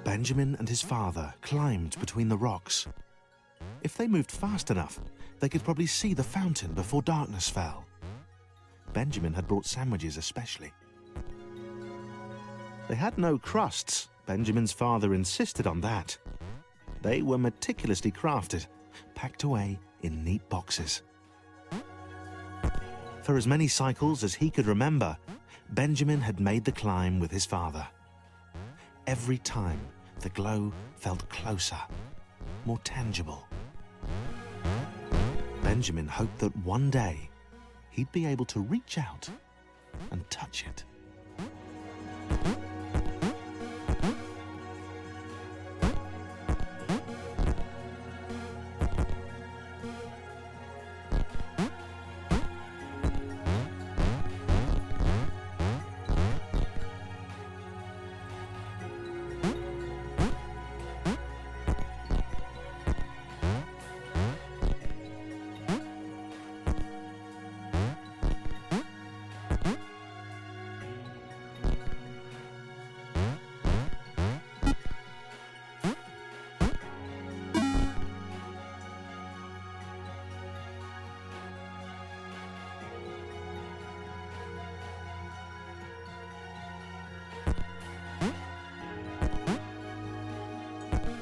Benjamin and his father climbed between the rocks. If they moved fast enough, they could probably see the fountain before darkness fell. Benjamin had brought sandwiches especially. They had no crusts. Benjamin's father insisted on that. They were meticulously crafted, packed away in neat boxes. For as many cycles as he could remember, Benjamin had made the climb with his father. Every time, the glow felt closer, more tangible. Benjamin hoped that one day he'd be able to reach out and touch it.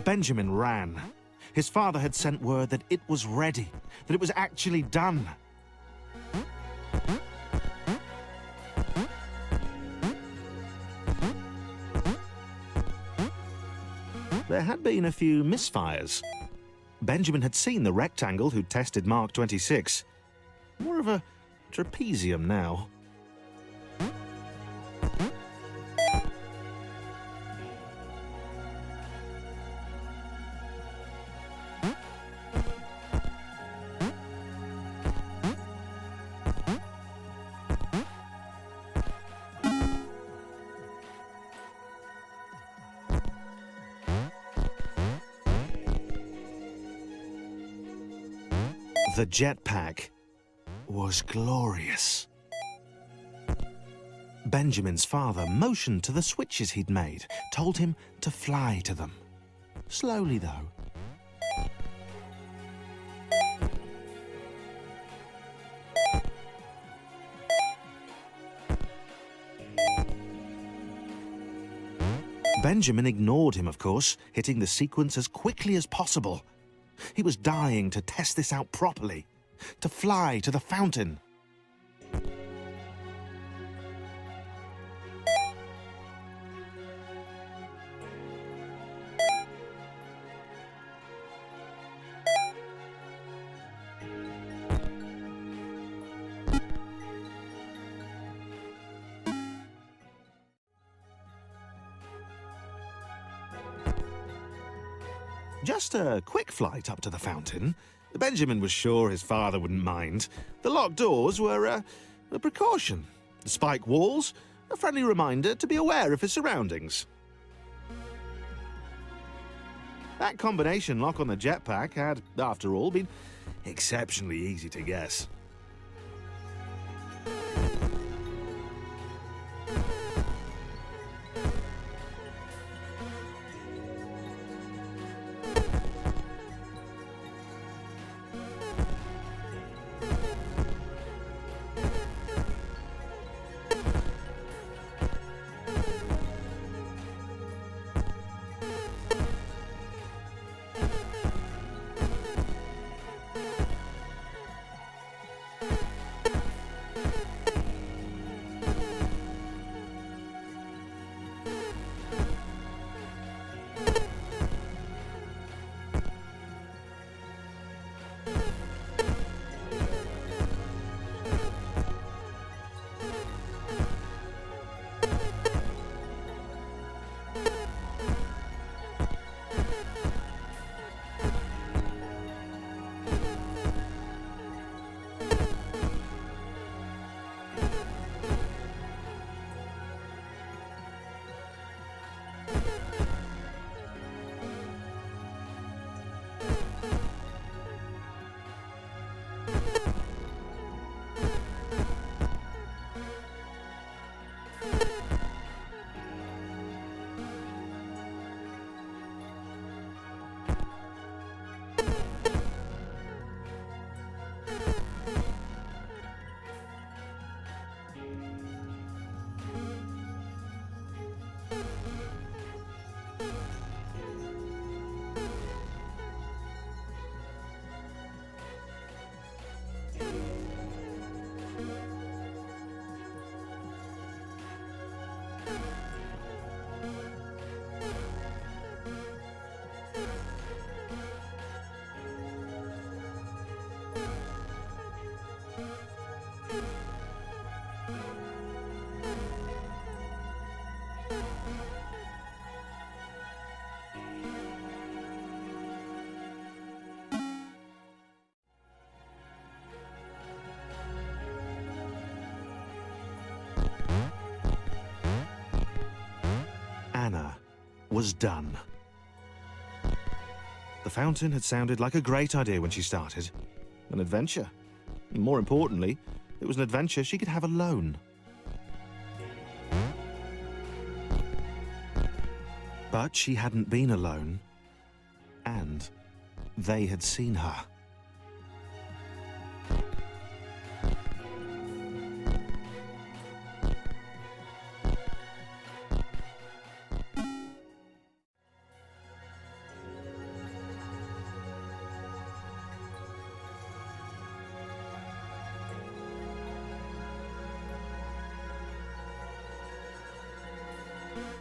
Benjamin ran. His father had sent word that it was ready, that it was actually done. There had been a few misfires. Benjamin had seen the rectangle who tested Mark 26. More of a trapezium now. The jetpack was glorious. Benjamin's father motioned to the switches he'd made, told him to fly to them. Slowly, though. Benjamin ignored him, of course, hitting the sequence as quickly as possible. He was dying to test this out properly, to fly to the fountain. Just a quick flight up to the fountain. Benjamin was sure his father wouldn't mind. The locked doors were a precaution. The spike walls, a friendly reminder to be aware of his surroundings. That combination lock on the jetpack had, after all, been exceptionally easy to guess. was done. The fountain had sounded like a great idea when she started. An adventure. More importantly, it was an adventure she could have alone. But she hadn't been alone, and they had seen her.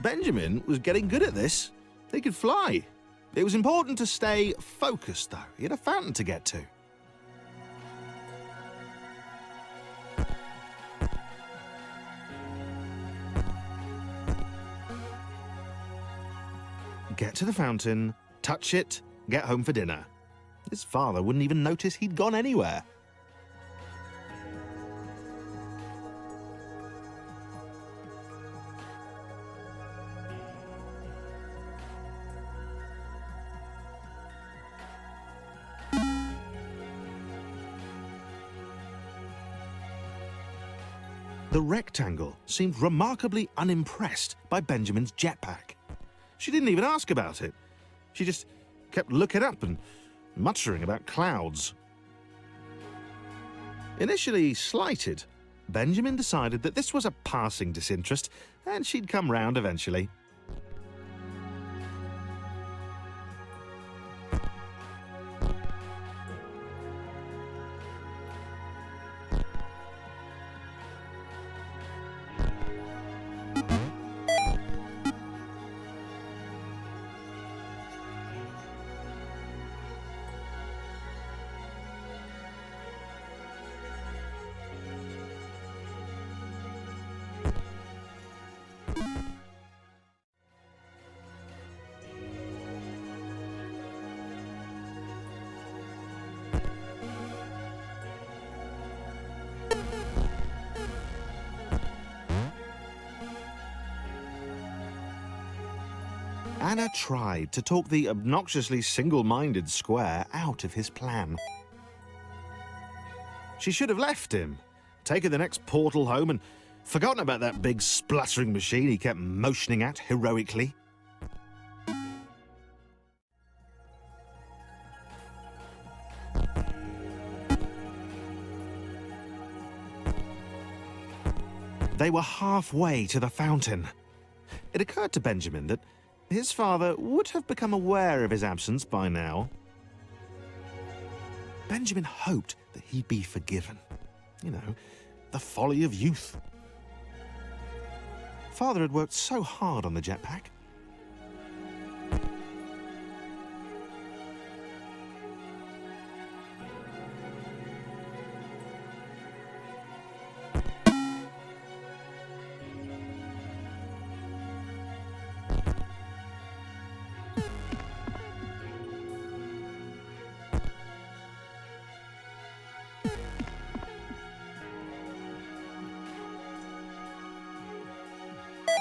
Benjamin was getting good at this. He could fly. It was important to stay focused, though. He had a fountain to get to. Get to the fountain, touch it, get home for dinner. His father wouldn't even notice he'd gone anywhere. The rectangle seemed remarkably unimpressed by Benjamin's jetpack. She didn't even ask about it. She just kept looking up and muttering about clouds. Initially slighted, Benjamin decided that this was a passing disinterest and she'd come round eventually. Anna tried to talk the obnoxiously single-minded Square out of his plan. She should have left him, taken the next portal home and forgotten about that big spluttering machine he kept motioning at heroically. They were halfway to the fountain. It occurred to Benjamin that his father would have become aware of his absence by now. Benjamin hoped that he'd be forgiven. You know, the folly of youth. Father had worked so hard on the jetpack.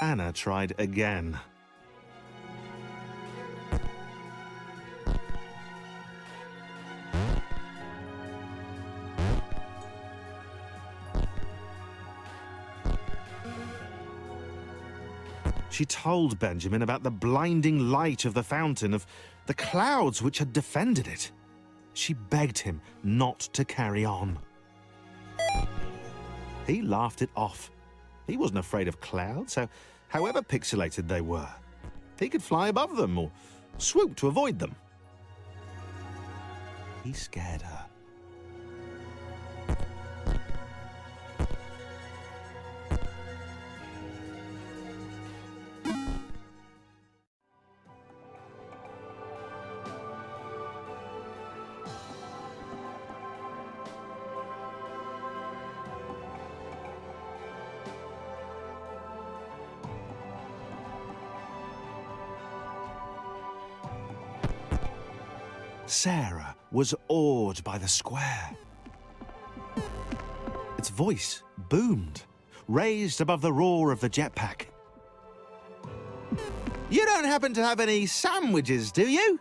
Anna tried again. She told Benjamin about the blinding light of the fountain, of the clouds which had defended it. She begged him not to carry on. He laughed it off. He wasn't afraid of clouds, however pixelated they were. He could fly above them or swoop to avoid them. He scared her. Sarah was awed by the square. Its voice boomed, raised above the roar of the jetpack. You don't happen to have any sandwiches, do you?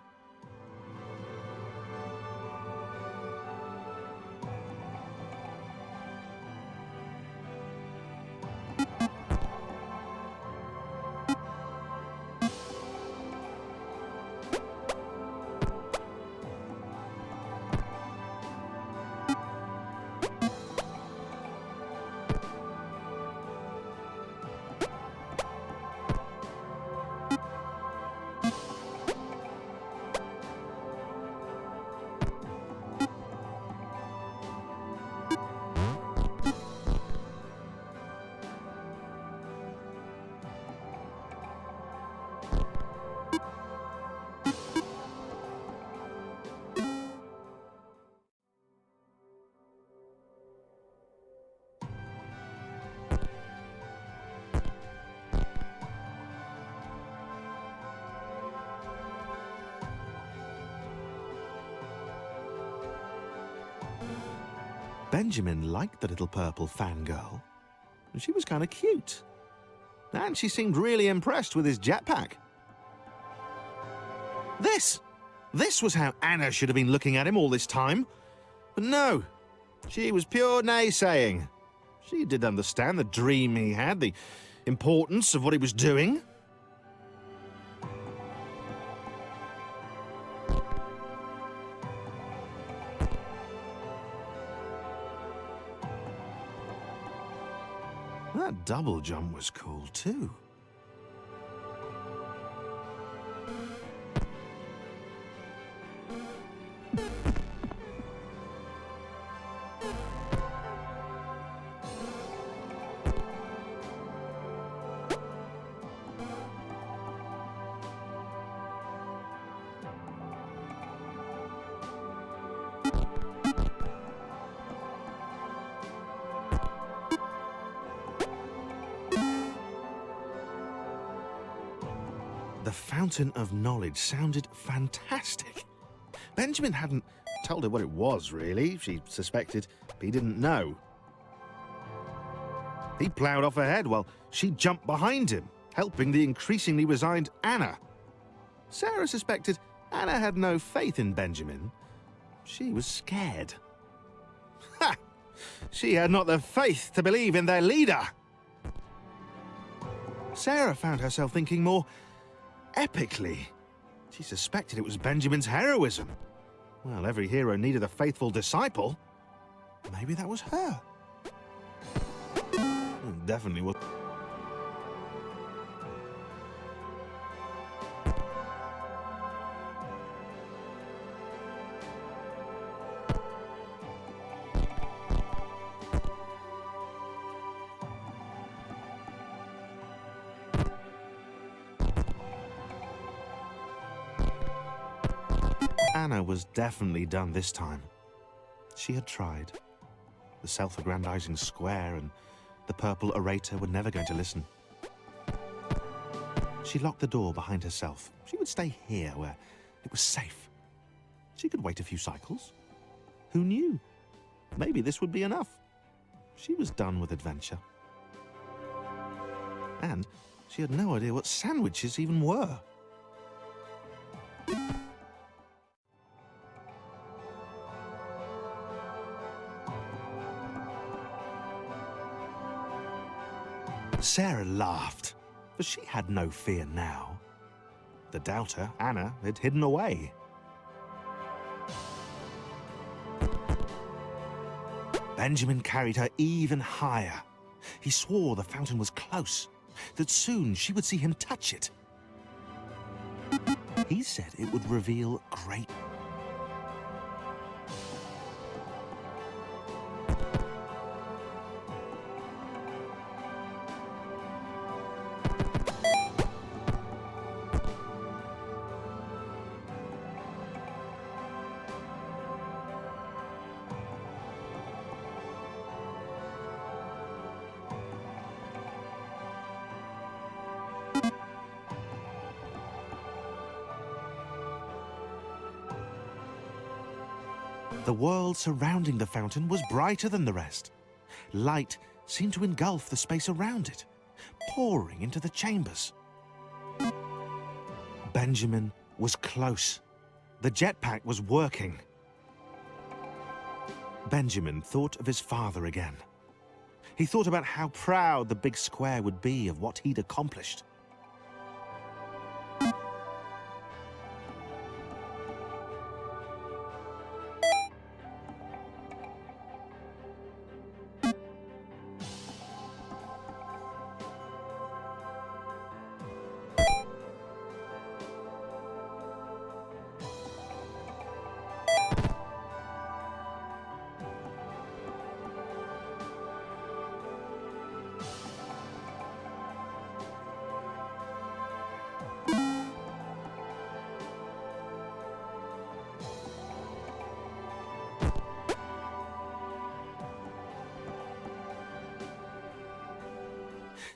Benjamin liked the little purple fangirl. She was kind of cute. And she seemed really impressed with his jetpack. This was how Anna should have been looking at him all this time. But no, she was pure naysaying. She did understand the dream he had, the importance of what he was doing. That double jump was cool too. The Fountain of Knowledge sounded fantastic. Benjamin hadn't told her what it was, really. She suspected he didn't know. He ploughed off ahead while she jumped behind him, helping the increasingly resigned Anna. Sarah suspected Anna had no faith in Benjamin. She was scared. Ha! She had not the faith to believe in their leader. Sarah found herself thinking more epically. She suspected it was Benjamin's heroism. Well, every hero needed a faithful disciple. Maybe that was her. It definitely was. Anna was definitely done this time. She had tried. The self-aggrandizing square and the purple orator were never going to listen. She locked the door behind herself. She would stay here where it was safe. She could wait a few cycles. Who knew? Maybe this would be enough. She was done with adventure. And she had no idea what sandwiches even were. Sarah laughed, for she had no fear now. The doubter, Anna, had hidden away. Benjamin carried her even higher. He swore the fountain was close, that soon she would see him touch it. He said it would reveal great... The world surrounding the fountain was brighter than the rest. Light seemed to engulf the space around it, pouring into the chambers. Benjamin was close. The jetpack was working. Benjamin thought of his father again. He thought about how proud the big square would be of what he'd accomplished.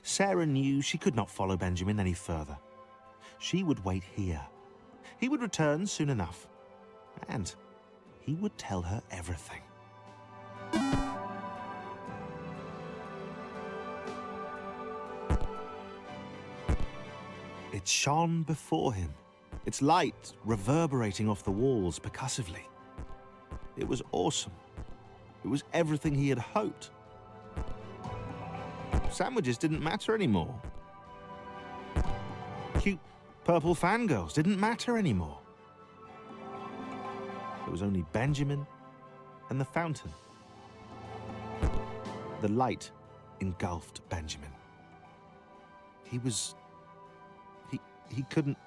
Sarah knew she could not follow Benjamin any further. She would wait here. He would return soon enough, and he would tell her everything. It shone before him, its light reverberating off the walls percussively. It was awesome. It was everything he had hoped. Sandwiches didn't matter anymore. Cute purple fangirls didn't matter anymore. There was only Benjamin and the fountain. The light engulfed Benjamin. He couldn't...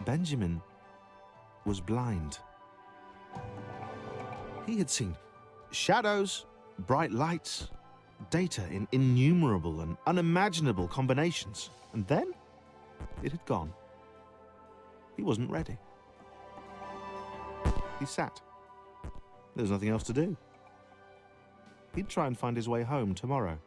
Benjamin was blind. He had seen shadows, bright lights, data in innumerable and unimaginable combinations, and then it had gone. He wasn't ready. He sat. There was nothing else to do. He'd try and find his way home tomorrow.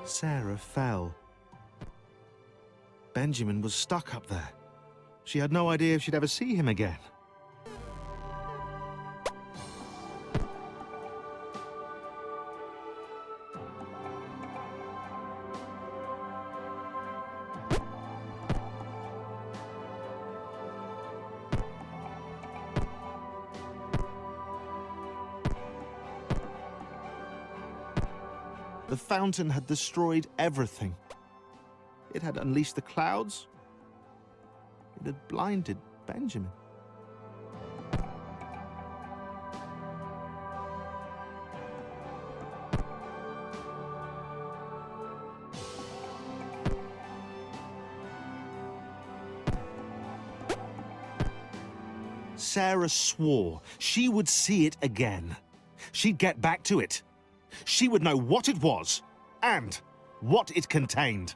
Sarah fell. Benjamin was stuck up there. She had no idea if she'd ever see him again. The fountain had destroyed everything. It had unleashed the clouds. It had blinded Benjamin. Sarah swore she would see it again. She'd get back to it. She would know what it was and what it contained.